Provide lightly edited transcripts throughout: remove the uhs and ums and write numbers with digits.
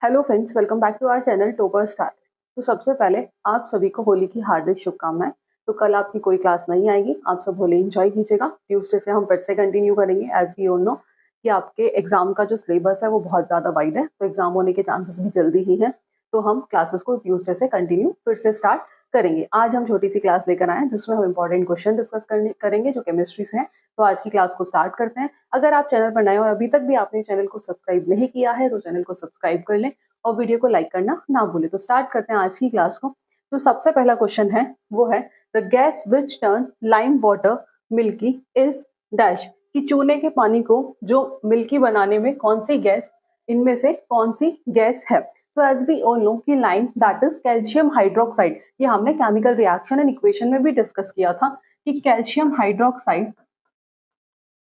Hello friends, welcome back to our channel topper star. तो सबसे पहले आप सभी को होली की हार्दिक शुभकामनाएं। तो कल आपकी कोई क्लास नहीं आएगी, आप सब होली एंजॉय कीजिएगा। ट्यूसडे से हम फिर से कंटिन्यू करेंगे। एज वी ऑल नो कि आपके एग्जाम का जो सिलेबस है वो बहुत ज़्यादा वाइड है, तो एग्जाम होने के चांसेस भी जल्दी ही हैं। तो हम क्लासेस को ट्यूसडे से कंटिन्यू फिर से स्टार्ट करेंगे। आज हम छोटी सी क्लास लेकर आए हैं जिसमें हम इंपॉर्टेंट क्वेश्चन डिस्कस करेंगे जो केमिस्ट्री से हैं। तो आज की क्लास को स्टार्ट करते हैं। अगर आप चैनल पर नए और अभी तक भी आपने चैनल को सब्सक्राइब नहीं किया है तो चैनल को सब्सक्राइब कर लें और वीडियो को लाइक करना ना भूलें। तो स्टार्ट करते हैं आज की क्लास को। तो सबसे पहला क्वेश्चन है वो है the gas which turn lime water milky is dash. कि चूने के पानी को जो मिल्की बनाने में कौन सी गैस, इनमें से कौन सी गैस है। तो एज वी ऑल नो कि lime that is calcium hydroxide, ये हमने केमिकल रिएक्शन एंड इक्वेशन में भी डिस्कस किया था कि calcium hydroxide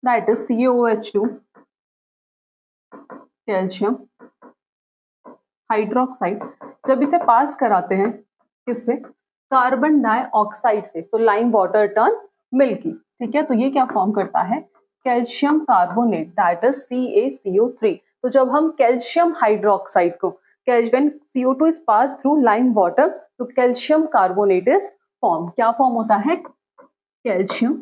that is CaOH2 calcium hydroxide जब इसे पास कराते हैं किससे, कार्बन डाइऑक्साइड से, तो लाइम वाटर टर्न मिल्की। ठीक है, तो ये क्या फॉर्म करता है, calcium carbonate that is CaCO3। तो जब हम कैल्शियम हाइड्रोक्साइड को when CO2 is passed through lime water तो कैल्शियम कार्बोनेट इज फॉर्म। क्या फॉर्म होता है, calcium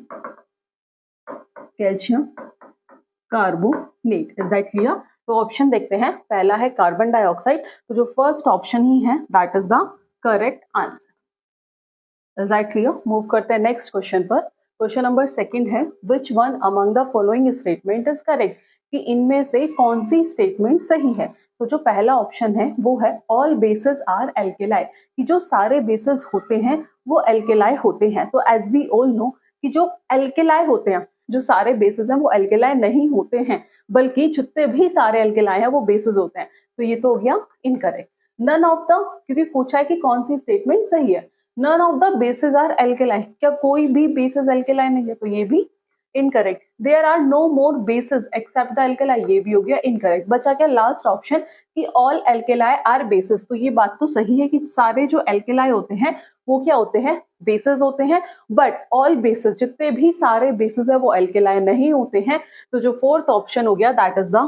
carbonate. Is that clear. तो ऑप्शन देखते हैं, पहला है कार्बन डाइऑक्साइड, तो जो फर्स्ट ऑप्शन ही है that is the correct answer. Is that clear. Move करते हैं नेक्स्ट क्वेश्चन पर। क्वेश्चन नंबर सेकंड है which one among the following statement is correct, कि इनमें से कौन सी स्टेटमेंट सही है। तो जो पहला ऑप्शन है वो है ऑल बेसेस आर एल्केलाई, कि जो सारे बेसेस होते हैं वो एल्केलाई होते हैं। तो एज वी ऑल नो कि जो एल्केलाई होते हैं, जो सारे बेसेस हैं वो एल्केलाई नहीं होते हैं, बल्कि जितने भी सारे एल्केलाई हैं वो बेसेस होते हैं। तो ये तो हो गया इनकरेक्ट। नन ऑफ द, क्योंकि पूछा है कि कौन सी स्टेटमेंट सही है, none of the bases are alkali, क्या कोई भी बेसेस एल्केलाई नहीं है, तो ये भी incorrect. There are no more bases except the alkali, ये भी हो गया इनकरेक्ट। बचा क्या लास्ट ऑप्शन कि ऑल एल्केलाई आर बेसेस। तो ये बात तो सही है कि सारे जो एल्केलाई होते हैं वो क्या होते हैं, बेसेस होते हैं, बट ऑल बेसेस, जितने भी सारे बेसेस है वो एल्केलाई नहीं होते हैं। तो जो फोर्थ ऑप्शन हो गया that is the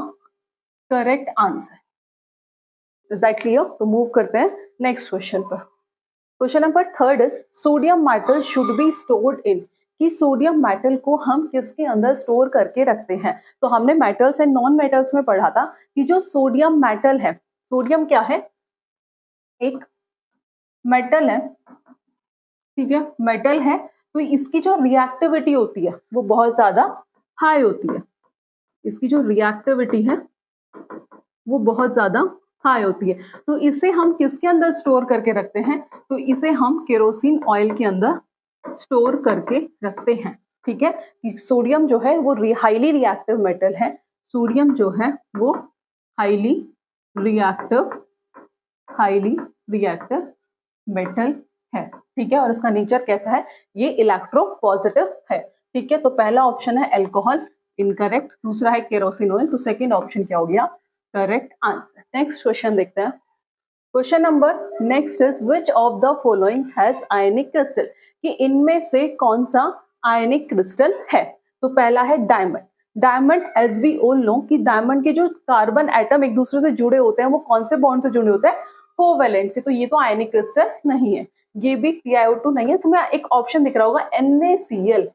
correct answer. Is that clear. तो मूव करते हैं नेक्स्ट क्वेश्चन पर। Question number third is sodium metal should be stored in, कि सोडियम मेटल को हम किसके अंदर स्टोर करके रखते हैं। तो हमने मेटल्स एंड नॉन मेटल्स में पढ़ा था कि जो सोडियम मेटल है, सोडियम क्या है, एक मेटल है, ठीक है, मेटल है। तो इसकी जो रिएक्टिविटी होती है वो बहुत ज्यादा हाई होती है, इसकी जो रिएक्टिविटी है वो बहुत ज्यादा हाई होती है। तो इसे हम किसके अंदर स्टोर करके रखते हैं, तो इसे हम केरोसिन ऑयल के अंदर स्टोर करके रखते हैं। ठीक है, सोडियम जो है वो हाईली रिएक्टिव मेटल है, सोडियम जो है वो हाईली रिएक्टिव मेटल है। ठीक है, और इसका नेचर कैसा है, ये इलेक्ट्रो पॉजिटिव है। ठीक है, तो पहला ऑप्शन है एल्कोहल, इनकरेक्ट। दूसरा है केरोसिन ऑयल, तो सेकंड ऑप्शन क्या हो गया, करेक्ट आंसर। नेक्स्ट क्वेश्चन देखते हैं। Question number next is which of the following has ionic crystal, कि इनमें से कौन सा आयनिक क्रिस्टल है। तो पहला है diamond. Diamond as we all know कि डायमंड के जो कार्बन एटम एक दूसरे से जुड़े होते हैं वो कौन से बॉन्ड से जुड़े होते हैं, कोवेलेंट से। तो ये तो आयनिक क्रिस्टल नहीं है, ये भी TiO2 नहीं है। तो मैं एक ऑप्शन दिख रहा होगा NaCl।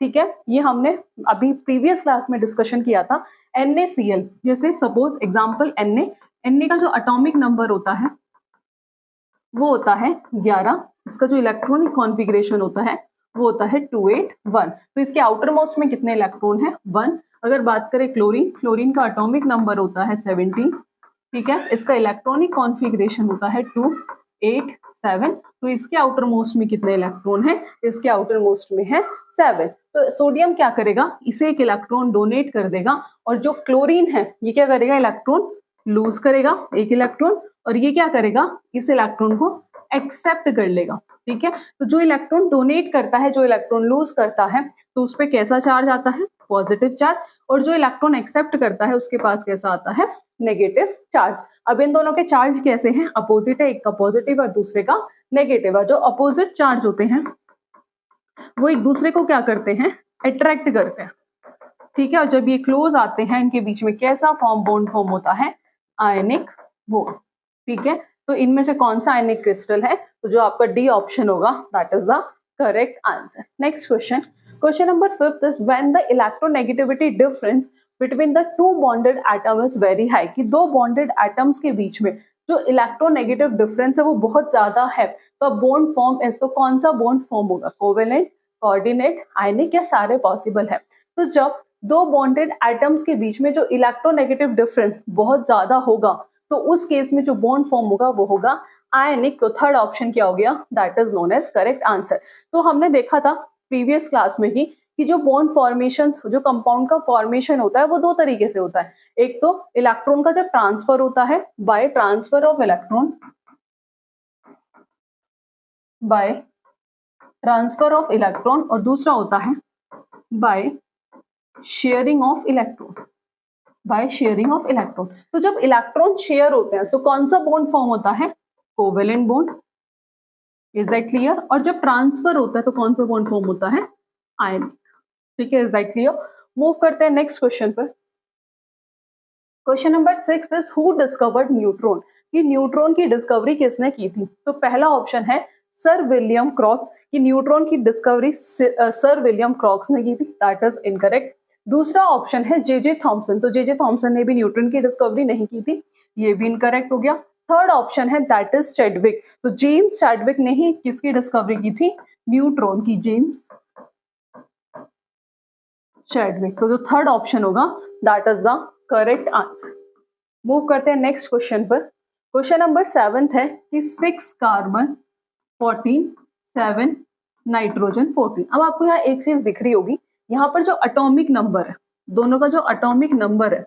ठीक है, ये हमने अभी प्रीवियस क्लास में डिस्कशन किया था। NaCl जैसे सपोज एग्जांपल Na का जो एटॉमिक नंबर होता है वो होता है 11, इसका जो इलेक्ट्रॉनिक कॉन्फ़िगरेशन होता है वो होता है 281। तो इसके आउटर मोस्ट में कितने इलेक्ट्रॉन है, 1। अगर बात करें क्लोरीन, क्लोरीन का एटॉमिक नंबर होता है 17। ठीक है, इसका इलेक्ट्रॉनिक कॉन्फ़िगरेशन होता है 287। तो इसके आउटर मोस्ट में कितने इलेक्ट्रॉन है, इसके आउटर मोस्ट में है 7। तो सोडियम क्या करेगा, इसे एक इलेक्ट्रॉन डोनेट कर देगा, और जो क्लोरीन है ये क्या करेगा, इलेक्ट्रॉन लूज करेगा एक इलेक्ट्रॉन, और ये क्या करेगा, इस इलेक्ट्रॉन को एक्सेप्ट कर लेगा। ठीक है, तो जो इलेक्ट्रॉन डोनेट करता है, जो इलेक्ट्रॉन लूज करता है, तो उस पर कैसा चार्ज आता है, पॉजिटिव चार्ज, और जो इलेक्ट्रॉन एक्सेप्ट करता है उसके पास कैसा आता है, नेगेटिव चार्ज। अब इन दोनों के चार्ज कैसे हैं, अपोजिट है, एक का पॉजिटिव और दूसरे का नेगेटिव है। जो अपोजिट चार्ज होते हैं वो एक दूसरे को क्या करते हैं, अट्रैक्ट करते हैं। ठीक है, और जब ये क्लोज आते हैं इनके बीच में कैसा बॉन्ड फॉर्म होता है, आयनिक बॉन्ड। ठीक है, तो इनमें से कौन सा आयनिक क्रिस्टल है? तो जो आपका डी ऑप्शन होगा that is the correct answer. Next question, question number 5 is when the electronegativity difference between the two bonded atom is very high, कि दो बॉन्डेड एटम्स के बीच में जो इलेक्ट्रोनेगेटिव डिफरेंस है वो बहुत ज्यादा है, तो बॉन्ड फॉर्म इज, तो कौन सा बॉन्ड फॉर्म होगा? कोवेलेंट, कोऑर्डिनेट, आयनिक या सारे पॉसिबल है? तो जब दो बॉन्डेड एटम्स के बीच में जो इलेक्ट्रोनेगेटिव डिफरेंस बहुत ज्यादा होगा तो उस केस में जो बॉन्ड फॉर्म होगा वो होगा आयनिक। तो थर्ड ऑप्शन क्या हो गया? That is known as correct answer. तो हमने देखा था प्रीवियस क्लास में ही कि जो बॉन्ड फॉर्मेशन, जो कंपाउंड का फॉर्मेशन होता है वो दो तरीके से होता है। एक तो इलेक्ट्रॉन का जब ट्रांसफर होता है by transfer of electron, by transfer of electron, और दूसरा होता है by sharing of electron, by sharing of electron. तो जब इलेक्ट्रॉन शेयर होते हैं तो कौन सा बॉन्ड फॉर्म होता है? Covalent bond, is that clear? और जब ट्रांसफर होता है तो कौन सा बॉन्ड फॉर्म होता है? आयनिक। ठीक है, इज दैट क्लियर? मूव करते हैं नेक्स्ट क्वेश्चन पर। Question number 6 is who discovered neutron, कि न्यूट्रॉन की डिस्कवरी किसने की थी? तो पहला ऑप्शन है सर विलियम क्रॉक्स, कि न्यूट्रॉन की डिस्कवरी सर विलियम क्रॉक्स ने की थी, दैट इज इनकरेक्ट। दूसरा ऑप्शन है जे थॉमसन, तो जे थॉमसन ने भी न्यूट्रॉन की डिस्कवरी नहीं की थी, ये भी इनकरेक्ट हो गया। थर्ड ऑप्शन है दैट इज चैडविक, तो जेम्स चैडविक ने ही किसकी डिस्कवरी की थी? न्यूट्रॉन की, जेम्स चैडविक। तो जो थर्ड ऑप्शन होगा that is the correct answer. Move करते हैं नेक्स्ट क्वेश्चन पर। क्वेश्चन नंबर 7 है कि 6 कार्बन 14, 7 नाइट्रोजन 14। अब आपको यहाँ एक चीज दिख रही होगी, यहाँ पर जो एटॉमिक नंबर है, दोनों का जो एटॉमिक नंबर है,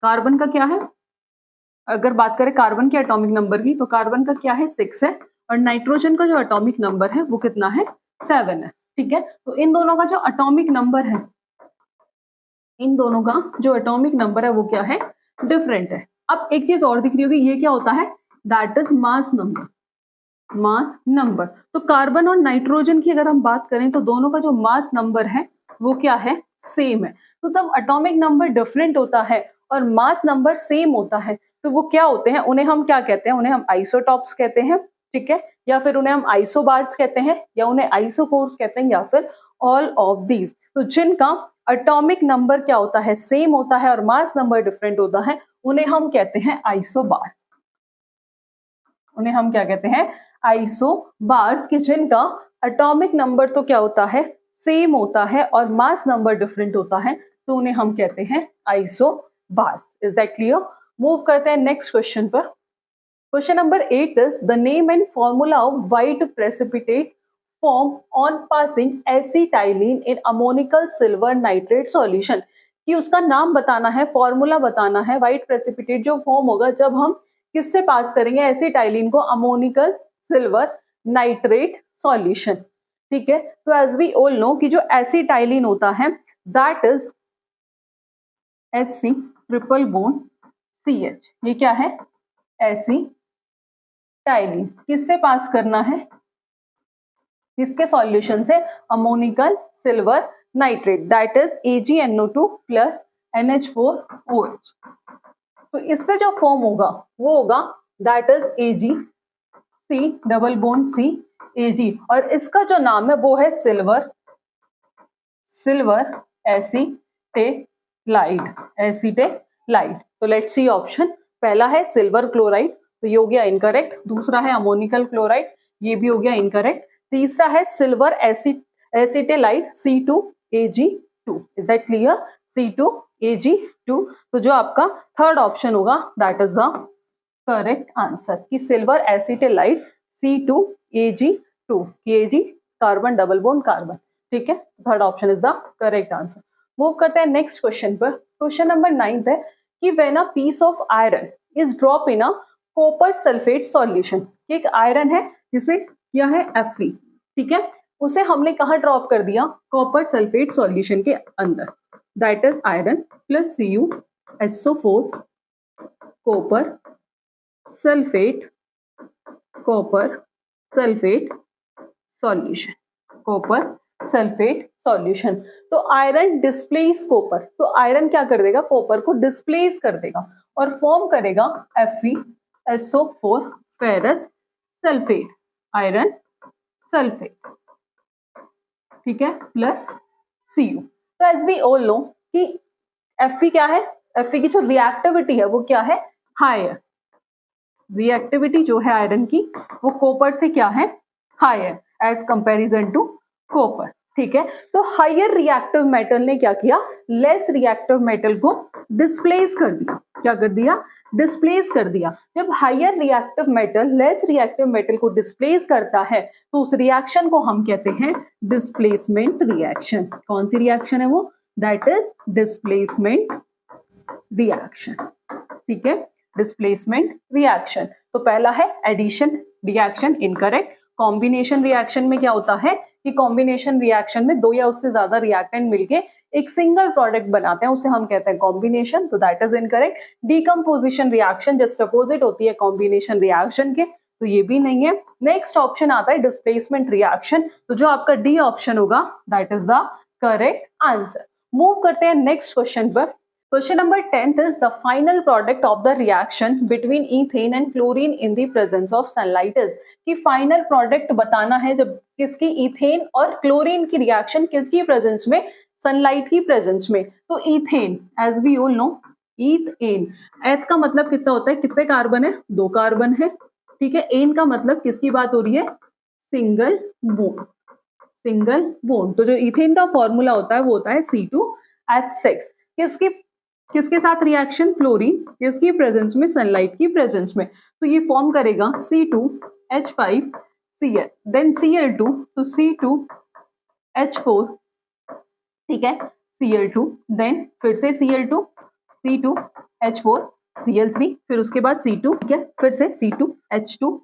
कार्बन का क्या है? अगर बात करें कार्बन के एटॉमिक नंबर की तो कार्बन का क्या है? 6 है, और नाइट्रोजन का जो एटॉमिक नंबर है वो कितना है? 7 है। ठीक है, तो इन दोनों का जो एटॉमिक नंबर है, इन दोनों का जो एटॉमिक नंबर है वो क्या है? डिफरेंट है। अब एक चीज और दिख रही होगी, ये क्या होता है? That is mass number, mass number. तो कार्बन और नाइट्रोजन की अगर हम बात करें तो दोनों का जो मास नंबर है वो क्या है? सेम है। तो तब एटॉमिक नंबर डिफरेंट होता है और मास नंबर सेम होता है तो वो क्या होते हैं? उन्हें हम क्या कहते हैं? उन्हें हम आइसोटॉप्स कहते हैं, ठीक है, या फिर उन्हें हम आइसोबार्स कहते हैं, या उन्हें आइसोकोर्स कहते हैं, या फिर ऑल ऑफ दीज। तो जिनका एटॉमिक नंबर क्या होता है? सेम होता है और मास नंबर डिफरेंट होता है, उन्हें हम कहते हैं आइसोबार्स। उन्हें हम क्या कहते हैं? आइसोबार्स, कि जिनका एटॉमिक नंबर तो क्या होता है? सेम होता है और मास नंबर डिफरेंट होता है, तो उन्हें हम कहते हैं isobars. Is that clear? Move करते हैं नेक्स्ट क्वेश्चन पर। Question number 8 is the name and formula of white precipitate form on passing acetylene in ammoniacal silver nitrate solution, कि उसका नाम बताना है, फॉर्मूला बताना है, व्हाइट प्रेसिपिटेट जो फॉर्म होगा जब हम किससे पास करेंगे एसिटाइलिन को? Ammoniacal silver nitrate solution. ठीक है, तो एज वी ऑल नो कि जो एसिटाइलिन होता है that is HC triple bond CH, ये क्या है? एसिटाइलिन। किससे पास करना है? किसके सॉल्यूशन से? Ammoniacal silver nitrate, that is AgNO2 plus NH4OH। तो इससे जो फॉर्म होगा वो होगा that is AgC double bond C Ag, और इसका जो नाम है वो है सिल्वर एसीटेलाइड, एसीटेलाइड। तो लेट्स सी ऑप्शन। पहला है सिल्वर क्लोराइड, तो ये हो गया इनकरेक्ट। दूसरा है अमोनिकल क्लोराइड, ये भी हो गया इनकरेक्ट। तीसरा है silver acetylide C2Ag2। Is that clear? C2Ag2। तो जो आपका थर्ड ऑप्शन होगा that is the correct answer, कि silver acetylide C2Ag2, Ag carbon double bond carbon. ठीक है, third option is the correct answer. Move करते हैं नेक्स्ट क्वेश्चन पर। क्वेश्चन नंबर 9 है कि when a piece of iron is drop in a copper sulphate solution, एक iron है जिसे क्या है? Fe, ठीक है, उसे हमने कहाँ ड्रॉप कर दिया? कॉपर सल्फेट सॉल्यूशन के अंदर, that is iron plus CuSO4 copper sulphate, copper sulphate solution, copper sulphate solution. तो आयरन डिस्प्लेस कॉपर, तो आयरन क्या कर देगा? कॉपर को डिस्प्लेस कर देगा और फॉर्म करेगा Fe SO4 ferrous sulphate, iron sulphate, ठीक है, प्लस Cu। तो एज वी ऑल नो कि Fe क्या है, Fe की जो रिएक्टिविटी है वो क्या है, हायर। रिएक्टिविटी जो है आयरन की वो कॉपर से क्या है, higher as comparison to copper, ठीक है। तो हायर रिएक्टिव मेटल ने क्या किया, लेस रिएक्टिव मेटल को डिस्प्लेस कर दिया। क्या कर दिया, डिस्प्लेस कर दिया। जब higher reactive metal less reactive metal को डिस्प्लेस करता है तो उस रिएक्शन को हम कहते हैं डिस्प्लेसमेंट रिएक्शन। कौन सी रिएक्शन है वो, दैट इज डिस्प्लेसमेंट रिएक्शन, ठीक है, डिस्प्लेसमेंट रिएक्शन। तो पहला है addition reaction, incorrect. Combination reaction में क्या होता है कि कॉम्बिनेशन रिएक्शन में दो या उससे ज्यादा रिएक्टेंट मिलके एक सिंगल प्रोडक्ट बनाते हैं, उसे हम कहते हैं कॉम्बिनेशन, तो that is incorrect. Decomposition reaction just opposite होती है कॉम्बिनेशन रिएक्शन के, तो ये भी नहीं है। नेक्स्ट ऑप्शन आता है डिस्प्लेसमेंट रिएक्शन, तो जो आपका डी ऑप्शन होगा that is the correct answer. Move करते हैं नेक्स्ट क्वेश्चन पर। Question number 10th is the final product of the reaction between ethane and chlorine in the presence of sunlight is, कि final product बताना है जब किसकी, ethane और chlorine की रिएक्शन किसकी प्रेजेंस में, सनलाइट की प्रेजेंस में। तो ethane as we all know, ethane, eth का मतलब कितना होता है, कितने कार्बन है, 2 कार्बन है, ठीक है। एन का मतलब किसकी बात हो रही है, सिंगल बोन, सिंगल बोन। तो जो इथेन का फॉर्मूला होता है वो होता है C2H6। किसके साथ रिएक्शन, क्लोरीन, किसकी प्रेजेंस में, सनलाइट की प्रेजेंस में। तो ये फॉर्म करेगा C2H5Cl, देन Cl2, तो C2H4, ठीक है, Cl2, देन फिर से Cl2, C2H4, Cl3, फिर उसके बाद C2, ठीक है, फिर से C2H2,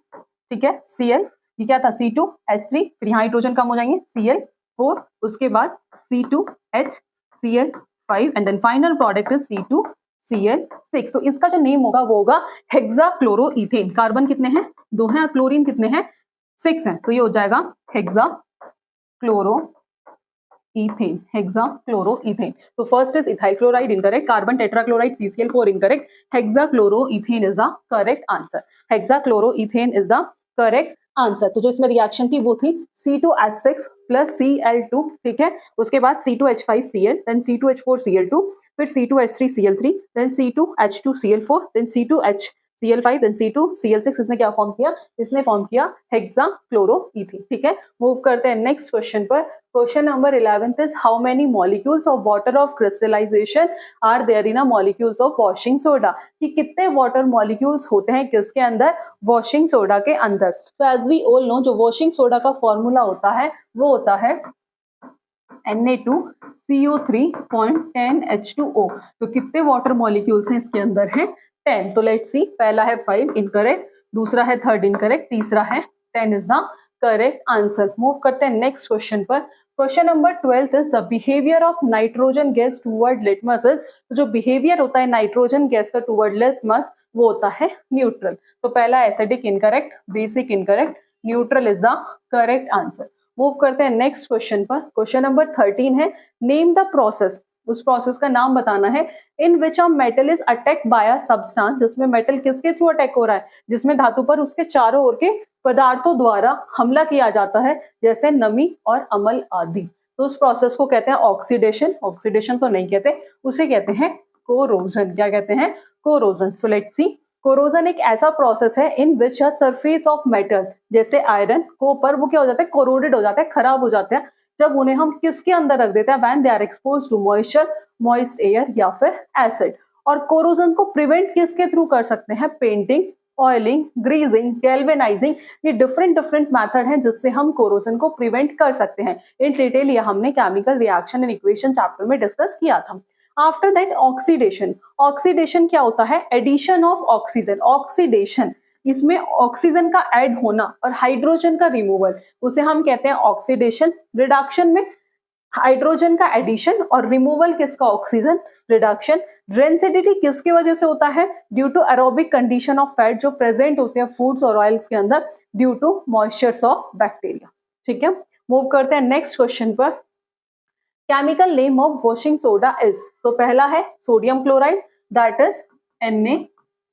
ठीक है, Cl, ये क्या था, C2H3, फिर यहाँ हाइड्रोजन कम हो जाएंगे, Cl4, उसके बाद C2H, Cl5 and then final product is C2Cl6। तो इसका जो नेम होगा वो होगा हेक्साक्लोरोइथेन। कार्बन कितने हैं, 2 हैं, और क्लोरीन कितने हैं, 6 हैं, तो ये हो जाएगा हेक्साक्लोरोइथेन, हेक्साक्लोरोइथेन। तो first is ethyl chloride incorrect, carbon tetrachloride CCl4 incorrect, hexachloroethane is the correct answer, hexachloroethane is the correct answer. तो जो इसमें रिएक्शन थी वो थी C2H6 प्लस Cl2, ठीक है, उसके बाद C2H5Cl, देन C2H4Cl2, फिर C2H3Cl3, then C2H2Cl4, then C2HCl5, then C2Cl6। इसने क्या फॉर्म किया, इसने फॉर्म किया हेक्साक्लोरोइथेन, ठीक है। मूव करते हैं नेक्स्ट क्वेश्चन पर। Question number 11th is how many molecules of water of crystallization are there in a molecules of washing soda, कि कितने वाटर मॉलिक्यूल्स होते हैं किसके अंदर, वॉशिंग सोडा के अंदर। तो एज वी ऑल नो जो वॉशिंग सोडा का फॉर्मूला होता है वो होता है Na2CO3.10H2O। तो कितने वाटर मॉलिक्यूल्स हैं इसके अंदर है, 10। तो लेट्स सी, पहला है 5 इनकरेक्ट, दूसरा है 3 इनकरेक्ट, तीसरा है 10 is the correct answer. Move करते हैं नेक्स्ट क्वेश्चन पर। Question number 12 is the behaviour of nitrogen gas toward litmus is, जो बिहेवियर होता है नाइट्रोजन गैस का टूवर्ड लिटमस वो होता है न्यूट्रल। तो पहला acidic incorrect, basic incorrect, neutral is the correct answer. Move करते हैं नेक्स्ट क्वेश्चन पर। क्वेश्चन नंबर 13 है नेम द प्रोसेस, उस प्रोसेस का नाम बताना है इन विच a metal is attack by a substance, जिसमें मेटल किसके थ्रू अटैक हो रहा है, जिसमें धातु पर उसके चारों ओर के पदार्थों द्वारा हमला किया जाता है, जैसे नमी और अम्ल आदि। तो उस प्रोसेस को कहते हैं ऑक्सीडेशन, ऑक्सीडेशन तो नहीं कहते, उसे कहते हैं कोरोजन। क्या कहते हैं, corrosion. So let's see, corrosion एक ऐसा प्रोसेस है इन विच अ सरफेस ऑफ मेटल, जैसे आयरन, कॉपर, वो क्या हो जाता है, कोरोडेड हो जाता है, खराब हो जाता है जब उन्हें हम किसके अंदर रख देते हैं, when they are exposed to moisture, moist air या फिर एसिड। और कोरोजन को प्रिवेंट किसके थ्रू कर सकते हैं, पेंटिंग, ऑयलिंग, ग्रीजिंग, गैल्वेनाइजिंग, ये डिफरेंट मेथड हैं जिससे हम कोरोजन को प्रिवेंट कर सकते हैं। इन डिटेल ये हमने chemical reaction and equation chapter में डिस्कस किया था। आफ्टर दैट ऑक्सीडेशन, ऑक्सीडेशन क्या होता है, एडिशन ऑफ ऑक्सीजन, ऑक्सीडेशन, इसमें ऑक्सीजन का ऐड होना और हाइड्रोजन का रिमूवल, उसे हम कहते हैं ऑक्सीडेशन। रिडक्शन में हाइड्रोजन का एडिशन और रिमूवल किसका, ऑक्सीजन, रिडक्शन। डेंसिटी किसकी वजह से होता है, due to aerobic condition of fat जो प्रेजेंट होते हैं फूड्स और ऑयल्स के अंदर, due to moistures of bacteria, ठीक है। मूव करते हैं नेक्स्ट क्वेश्चन पर। Chemical name of washing soda is, तो पहला है sodium chloride, that is Na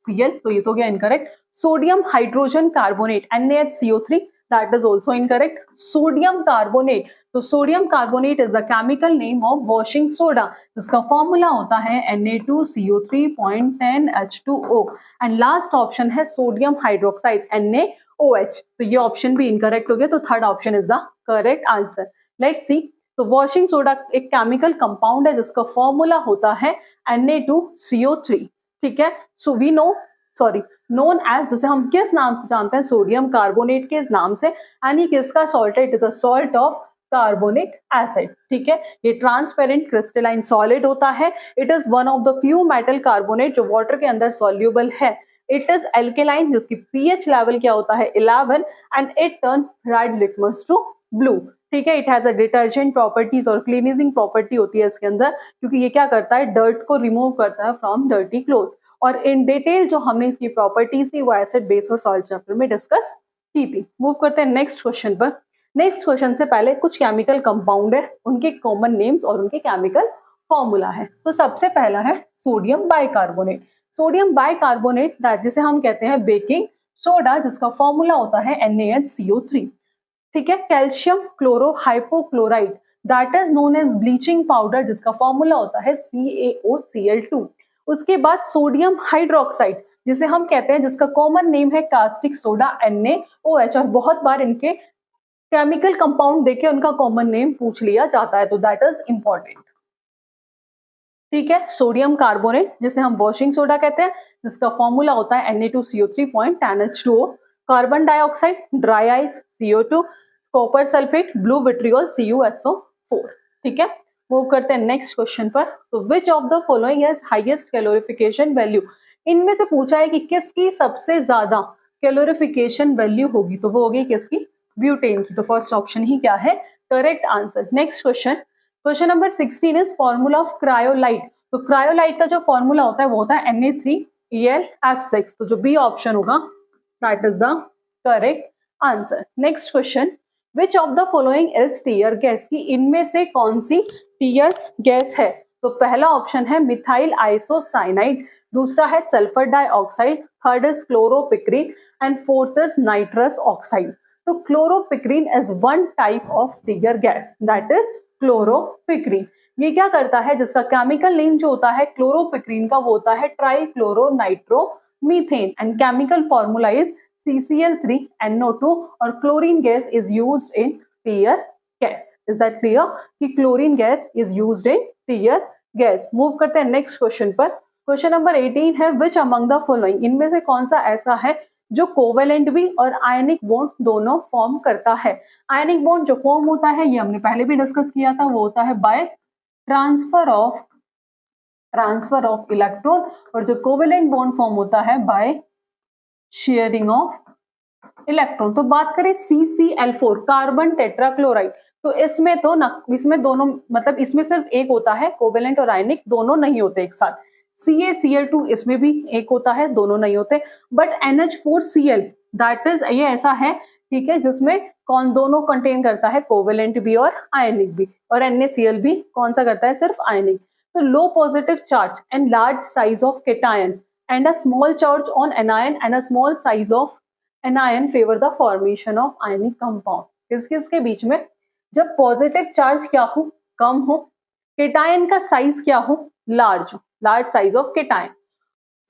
Cl, तो ये तो गया incorrect. Sodium hydrogen carbonate NaHCO3, that is also incorrect. Sodium carbonate, तो sodium carbonate is the chemical name of washing soda, जिसका formula होता है Na2CO3.10H2O. एंड लास्ट ऑप्शन है sodium hydroxide NaOH, तो ये ऑप्शन भी इनकरेक्ट हो गया. तो third option is the correct answer. Let's see. तो वॉशिंग सोडा एक केमिकल कंपाउंड है जिसका फॉर्मूला होता है Na2CO3. ठीक है. So we know, sorry, known as, जिसे हम किस नाम से जानते हैं, सोडियम कार्बोनेट के नाम से. एंड ये किसका सॉल्ट है? It is a salt of carbonic acid. ठीक है. ये ट्रांसपेरेंट क्रिस्टलाइन सॉलिड होता है. It is one of the few metal carbonate जो वाटर के अंदर सॉल्यूबल है. इट इज एल्केलाइन, जिसकी पीएच लेवल क्या होता है? 11. And it turn red litmus to blue. ठीक है. It has a detergent properties और क्लीनिजिंग प्रॉपर्टी होती है इसके अंदर, क्योंकि ये क्या करता है? डर्ट को रिमूव करता है फ्रॉम डर्टी क्लोथ्स. और इन डिटेल जो हमने इसकी प्रॉपर्टीज थी वो एसिड, बेस और सॉल्ट चैप्टर में डिस्कस की थी. मूव करते हैं नेक्स्ट क्वेश्चन पर. नेक्स्ट क्वेश्चन से पहले कुछ केमिकल कंपाउंड है, उनके कॉमन नेम्स और उनके केमिकल फॉर्मूला है. तो सबसे पहला है सोडियम बाइकार्बोनेट. सोडियम बाइकार्बोनेट जिसे हम कहते हैं बेकिंग सोडा, जिसका फॉर्मूला होता है NaHCO3. ठीक है. Calcium chloro hypochloride, that is known as bleaching powder, जिसका फॉर्मूला होता है CaOCl2. उसके बाद सोडियम हाइड्रोक्साइड, जिसे हम कहते हैं, जिसका कॉमन नेम है कास्टिक सोडा NaOH. और बहुत बार इनके केमिकल कंपाउंड देके उनका कॉमन नेम पूछ लिया जाता है, तो दैट इज इंपॉर्टेंट. ठीक है. सोडियम कार्बोनेट, जिसे हम वॉशिंग सोडा कहते हैं, जिसका फॉर्मूला होता है Na2CO3.10H2O. Carbon dioxide dry ice CO2. Copper sulphate blue vitriol CuSO4. ठीक है. मूव करते हैं नेक्स्ट क्वेश्चन पर. तो which of the following has highest calorification value? इनमें से पूछा है कि किसकी सबसे ज्यादा कैलोरीफिकेशन वैल्यू होगी, तो वो होगी किसकी? ब्यूटेन की. तो फर्स्ट ऑप्शन ही क्या है? Correct answer. Next question. Question number 16 is formula of cryolite. तो क्रायोलाइट का जो फॉर्मूला होता है वो होता है Na3ElF6. तो जो बी ऑप्शन होगा that is the correct answer. Next question. Which of the following is tear gas? की इनमें से कौन सी टीयर गैस है? तो पहला ऑप्शन है मिथाइल आइसोसाइनाइड, दूसरा है sulphur dioxide, third is chloropicrin and fourth is nitrous oxide. तो chloropicrin is one type of tear gas, that is chloropicrin. ये क्या करता है? जिसका केमिकल नेम जो होता है क्लोरोपिक्रीन का वो होता है trichloronitromethane. And chemical formula is CCl3NO2. और chlorine gas is used in tear gas. Is that clear कि chlorine gas is used in tear gas? Move करते हैं नेक्स्ट क्वेश्चन पर. क्वेश्चन नंबर 18 है विच अमंग द फॉलोइंग, इनमें से कौन सा ऐसा है जो कोवेलेंट भी और आयनिक बॉन्ड दोनों फॉर्म करता है? आयनिक बॉन्ड जो फॉर्म होता है ये हमने पहले भी डिस्कस किया था, वो होता है बाय ट्रांसफर ऑफ इलेक्ट्रॉन. और जो कोवेलेंट बॉन्ड फॉर्म होता है बाय शेयरिंग ऑफ इलेक्ट्रॉन. तो बात करें CCl4 कार्बन टेट्राक्लोराइड, तो इसमें तो ना, इसमें दोनों, मतलब इसमें सिर्फ एक होता है, कोवेलेंट और आयनिक दोनों नहीं होते एक साथ. CaCl2 इसमें भी एक होता है, दोनों नहीं होते. बट NH4Cl दैट इज, ये ऐसा है, ठीक है, जिसमें कौन दोनों कंटेन करता है, कोवेलेंट भी और आयनिक भी. और NaCl भी कौन सा करता है? सिर्फ आयनिक. तो low positive charge and large size of cation and a small charge on anion and a small size of anion favour the formation of ionic compound. किसके बीच में? जब पॉजिटिव चार्ज क्या हो? कम हो. केटायन का साइज क्या हो? Large size of cation.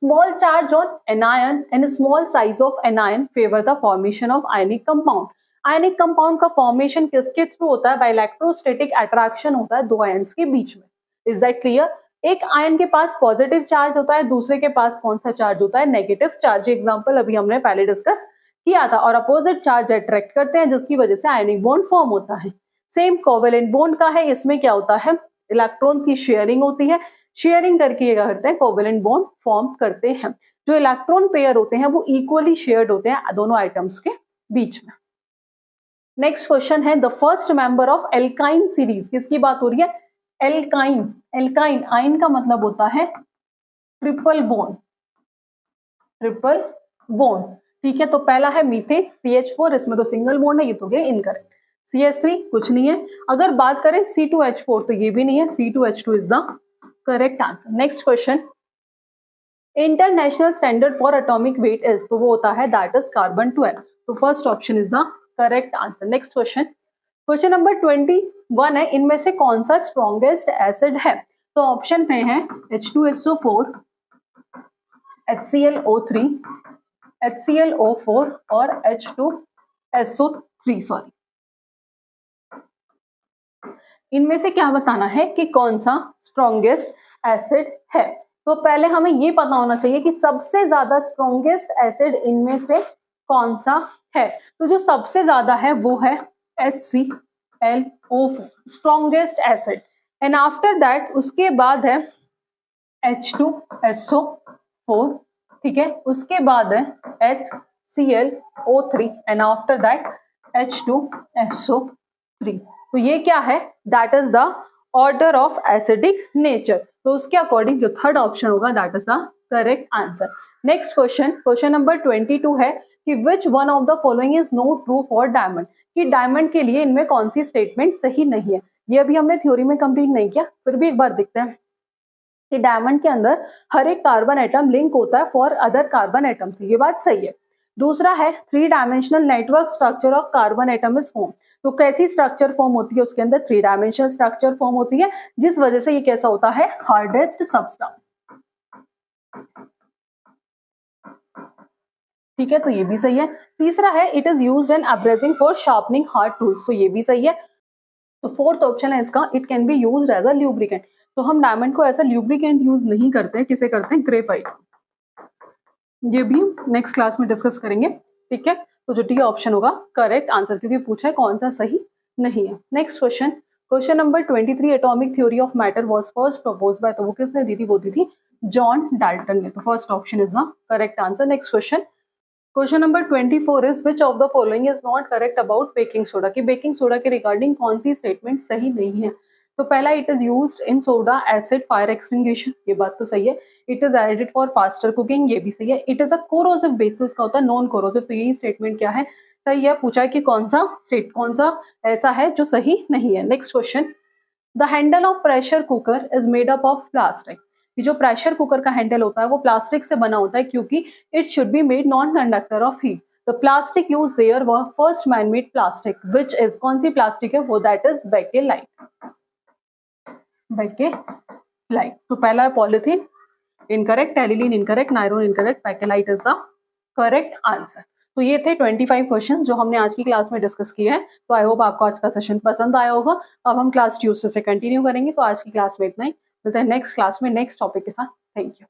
Small charge on anion and small size of anion favour the formation of ionic compound. Ionic compound का फॉर्मेशन किसके थ्रू होता है? बाय इलेक्ट्रोस्टैटिक अट्रैक्शन होता है दो आयन्स के बीच में. Is that clear? एक आयन के पास पॉजिटिव चार्ज होता है, दूसरे के पास कौन सा चार्ज होता है? Negative charge. एग्जांपल अभी हमने पहले डिस्कस किया था. और अपोजिट चार्ज अट्रैक्ट करते हैं जिसकी वजह से आयनिक बॉन्ड फॉर्म होता है. सेम कोवेलेंट बॉन्ड का है, इसमें क्या होता है? इलेक्ट्रॉन्स की शेयरिंग होती है. शेयरिंग करके ये करते हैं, कोवेलेंट बॉन्ड फॉर्म करते हैं. जो इलेक्ट्रॉन पेयर होते हैं वो इक्वली शेयर्ड होते हैं दोनों आइटम्स के बीच में. नेक्स्ट क्वेश्चन है the first member of alkyne series. किसकी बात हो रही है? एल्काइन. एल्काइन आइन का मतलब होता है ट्रिपल बॉन्ड. ठीक है. तो पहला है मीथेन CH4, इसमें तो सिंगल बॉन्ड है, ये तो गया इनकरेक्ट. CH3 कुछ नहीं है. अगर बात करें C2H4 तो ये भी नहीं है. C2H2 is the correct answer. Next question. International standard for atomic weight is, तो वो होता है दैट इज कार्बन 12। तो first option is the correct answer. Next question, question number 21 है, इनमें से कौन सा स्ट्रॉन्गेस्ट एसिड है? तो ऑप्शन में है H2SO4, HClO3, HClO4 और H2SO3, सॉरी। इनमें से क्या बताना है कि कौन सा स्ट्रॉन्गेस्ट एसिड है? तो पहले हमें ये पता होना चाहिए कि सबसे ज्यादा स्ट्रॉन्गेस्ट एसिड इनमें से कौन सा है। तो जो सबसे ज्यादा है वो है HClO4, strongest acid. And after that उसके बाद है H2SO4, ठीक है, उसके बाद है HClO3 and after that H2SO3। तो ये क्या है? That is the order of acidic nature. तो उसके अकॉर्डिंग जो थर्ड ऑप्शन होगा that is the correct answer. Next question, question number 22 है कि which one of the following is not true for diamond, कि डायमंड के लिए इनमें कौन सी स्टेटमेंट सही नहीं है। ये अभी हमने थ्योरी में कंप्लीट नहीं किया, फिर भी एक बार देखते हैं कि डायमंड के अंदर हर एक कार्बन एटम लिंक होता है फॉर अदर कार्बन एटम से, ये बात सही है। दूसरा है 3 dimensional network structure of carbon atom is form, तो कैसी स्ट्रक्चर फॉर्म होती है उसके अंदर? 3 डायमेंशनल स्ट्रक्चर फॉर्म होती है, जिस वजह से ये कैसा होता है? हार्डेस्ट सबस्टेंस, ठीक है, तो ये भी सही है। तीसरा है it is used in abrasing for sharpening hard tools, तो ये भी सही है। तो फोर्थ ऑप्शन है इसका it can be used as a lubricant, तो हम डायमंड को एज अ ल्यूब्रिकेंट यूज नहीं करते, किसे करते हैं? ग्रेफाइट। ये भी नेक्स्ट क्लास में डिस्कस करेंगे, ठीक है। तो जो डी ऑप्शन होगा करेक्ट आंसर, क्योंकि पूछा है कौन सा सही नहीं है। Next question, question number 23, atomic theory of matter was first proposed by, तो वो किसने दी थी? वो दी थी जॉन डाल्टन ने। तो first option is the correct answer. Next question, question number 24 is which of the following is not correct about baking soda, कि baking soda के रिगार्डिंग कौन सी स्टेटमेंट सही नहीं है? तो पहला it is used in soda acid fire extinguishing, ये बात तो सही है। It is added for faster cooking, ये भी सही है। It is a corrosive base, तो इसका होता है नॉन कोरोसिव, तो यही स्टेटमेंट क्या है? सही है। पूछा है कि कौन सा ऐसा है जो सही नहीं है। Next question, the handle of pressure cooker is made up of plastic, जो प्रेशर कुकर का हैंडल होता है वो प्लास्टिक से बना होता है, क्योंकि it should be made non conductor of heat. The plastic use there were first man made plastic which is, कौन सी प्लास्टिक है वो? That is bakelite, bakelite. तो पहला है polythene incorrect, terylene incorrect, nylon incorrect, bakelite is the correct answer. तो ये थे 25 क्वेश्चंस जो हमने आज की क्लास में डिस्कस किए हैं। तो आई होप आपको आज का सेशन पसंद आया होगा। अब हम क्लास ट्यूसडे से कंटिन्यू करेंगे, तो आज की क्लास में इतना ही। मिलते हैं नेक्स्ट क्लास में नेक्स्ट टॉपिक के साथ। Thank you.